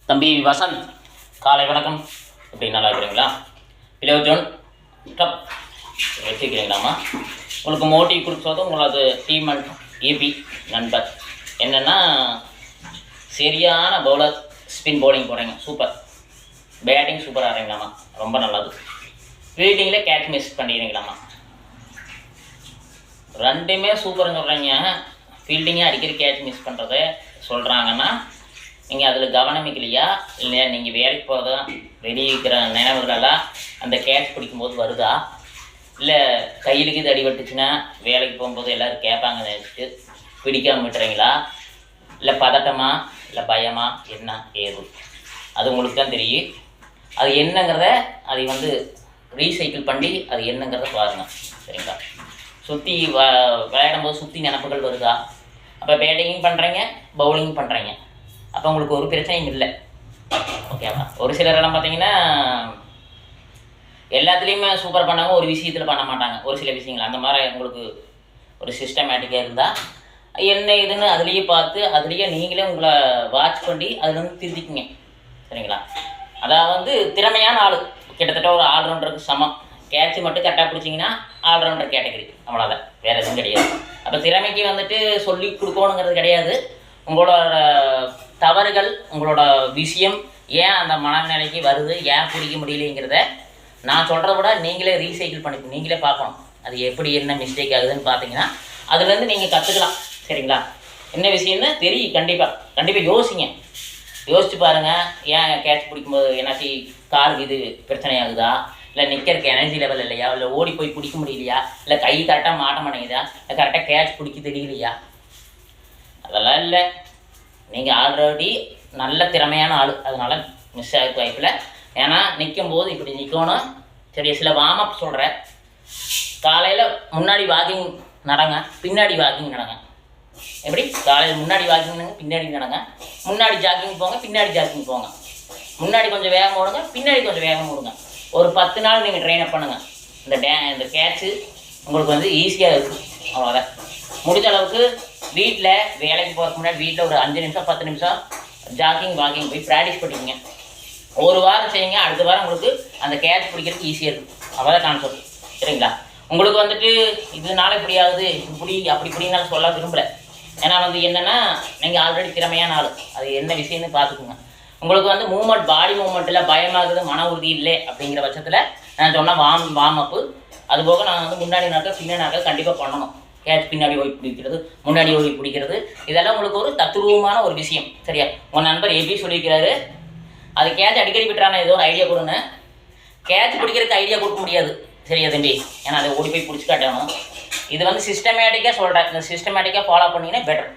தம்பி வசந்த், காலை வணக்கம். எப்படி நல்லா இருக்கிறீங்களா? பிலோஜோன் டப் வச்சுக்கிறீங்களாம்மா? உங்களுக்கு மோட்டிவ் கொடுத்தது உங்களது டீம் அண்ட் ஏபி நண்பர் என்னென்னா, சரியான பவுலர், ஸ்பின் பவுலிங் போகிறீங்க, சூப்பர். பேட்டிங் சூப்பராக ஆடுறீங்களாம்மா, ரொம்ப நல்லது. ஃபீல்டிங்கில் கேட்ச் மிஸ் பண்ணிடுறீங்களாம்மா, ரெண்டுமே சூப்பர்னு சொல்கிறீங்க. ஃபீல்டிங்கே அடிக்கடி கேட்ச் மிஸ் பண்ணுறத சொல்கிறாங்கன்னா நீங்கள் அதில் கவனமிக்கலையா, இல்லையா நீங்கள் வேலைக்கு போகிறதா வெளியே இருக்கிற நினைவுகளெல்லாம் அந்த கேட்ச் பிடிக்கும்போது வருதா, இல்லை கையிலுக்கு இது அடிபட்டுச்சுன்னா வேலைக்கு போகும்போது எல்லோரும் கேட்பாங்க நினச்சிட்டு பிடிக்காமல் விட்டுறீங்களா, இல்லை பதட்டமா, இல்லை பயமா, என்ன ஏது அது உங்களுக்கு தான் தெரியும். அது என்னங்கிறத அதை ரீசைக்கிள் பண்ணி அது என்னங்கிறத பாருங்கள், சரிங்களா? சுற்றி விளையாடும் போது சுற்றி நினப்புகள் வருதா? அப்போ பேட்டிங்கும் பண்ணுறீங்க, பவுலிங் பண்ணுறீங்க, அப்போ உங்களுக்கு ஒரு பிரச்சனையும் இல்லை, ஓகேவா? ஒரு சிலரெல்லாம் பார்த்தீங்கன்னா எல்லாத்துலேயுமே சூப்பர் பண்ணாங்க, ஒரு விஷயத்தில் பண்ண மாட்டாங்க, ஒரு சில விஷயங்கள் அந்த மாதிரி உங்களுக்கு ஒரு சிஸ்டமேட்டிக்காக இருந்தால் என்ன இதுன்னு அதுலேயே பார்த்து அதுலேயே நீங்களே உங்களை வாட்ச் பண்ணி அதுலேருந்து திருத்திக்குங்க, சரிங்களா? அதாவது திறமையான ஆள், கிட்டத்தட்ட ஒரு ஆல்ரவுண்டருக்கு சமம். கேட்ச் மட்டும் கரெக்டாக பிடிச்சிங்கன்னா ஆல்ரவுண்டர் கேட்டகரி, அவ்வளோதான், வேறு எதுவும் கிடையாது. அப்போ திறமைக்கு சொல்லி கொடுக்கணுங்கிறது கிடையாது. உங்களோட தவறுகள், உங்களோட விஷயம் ஏன் அந்த மனநிலைக்கு வருது, ஏன் பிடிக்க முடியலைங்கிறத நான் சொல்கிறத விட நீங்களே ரீசைக்கிள் பண்ணி நீங்களே பார்க்கணும். அது எப்படி என்ன மிஸ்டேக் ஆகுதுன்னு பார்த்தீங்கன்னா அதுலேருந்து நீங்கள் கற்றுக்கலாம், சரிங்களா? என்ன விஷயம்னு தெரியும். கண்டிப்பாக யோசிச்சு பாருங்கள். ஏன் கேட்ச் பிடிக்கும்போது என்னாச்சு, காலுக்கு இது பிரச்சனை ஆகுதா, இல்லை நிற்கிறதுக்கு எனர்ஜி லெவல் இல்லையா, இல்லை ஓடி போய் பிடிக்க முடியலையா, இல்லை கை கரெக்டாக மாட்ட மாட்டேங்குதா, இல்லை கரெக்டாக கேட்ச் பிடிக்க தெரியலையா, அதெல்லாம் இல்லை. நீங்கள் ஆல்ரெடி நல்ல திறமையான ஆள், அதனால் மிஸ் ஆகிருக்கு வாய்ப்பில். ஏன்னா நிற்கும்போது இப்படி நிற்கணும். சரி, சில வார்ம் அப் சொல்கிறேன். காலையில் முன்னாடி வாக்கிங் நடங்க, பின்னாடி வாக்கிங் நடங்க. எப்படி? காலையில் முன்னாடி வாக்கிங் நடங்க, பின்னாடி நடங்க. முன்னாடி ஜாக்கிங் போங்க, பின்னாடி ஜாக்கிங் போங்க. முன்னாடி கொஞ்சம் வேகம் ஓடுங்க, பின்னாடி கொஞ்சம் வேகம் ஓடுங்க. ஒரு 10 நாள் நீங்கள் ட்ரெயின் அப் பண்ணுங்கள். இந்த கேட்சு உங்களுக்கு ஈஸியாக இருக்கும், அவ்வளோதான். முடிஞ்ச அளவுக்கு வீட்டில் வேலைக்கு போகிறதுக்கு முன்னாடி வீட்டில் ஒரு 5 நிமிஷம் 10 நிமிஷம் ஜாக்கிங் வாக்கிங் போய் ப்ராக்டிஸ் பண்ணிக்கோங்க. ஒரு வாரம் செய்யுங்க, அடுத்த வாரம் உங்களுக்கு அந்த கேட்ச் பிடிக்கிறதுக்கு ஈஸியாக இருக்கும். அவ்வளோதான் கான்செப்ட், சரிங்களா? உங்களுக்கு இதனால இப்படி ஆகுது, அப்படி இப்படின்னாலும் சொல்ல விரும்பலை. ஏன்னா என்னென்னா நீங்கள் ஆல்ரெடி திறமையான ஆள், அது என்ன விஷயம்னு பார்த்துக்குங்க. உங்களுக்கு மூமெண்ட், பாடி மூமெண்ட்டில் பயமாகுது, மன உறுதி இல்லை அப்படிங்கிற பட்சத்தில் நான் சொன்னால் வார்ம் அப்பு, அதுபோக நான் முன்னாடி நாட்கள் பின்னாடி நாட்கள் கண்டிப்பாக பண்ணணும். கேட்ச் பின்னாடி ஓடி பிடிக்கிறது, முன்னாடி ஓடி பிடிக்கிறது, இதெல்லாம் உங்களுக்கு ஒரு தத்துரூபமான ஒரு விஷயம், சரியா? உங்கள் நண்பர் எப்படி சொல்லியிருக்கிறாரு, அது கேட்ச் அடிக்கடி விட்டுறான ஏதோ ஐடியா கொடுன்னு. கேட்ச் பிடிக்கிறதுக்கு ஐடியா கொடுக்க முடியாது, சரியா தம்பி? ஏன்னா அதை ஓடி போய் பிடிச்சி காட்டணும். இது சிஸ்டமேட்டிக்காக சொல்கிறேன். இந்த சிஸ்டமேட்டிக்காக ஃபாலோ பண்ணிங்கன்னா பெட்டர்.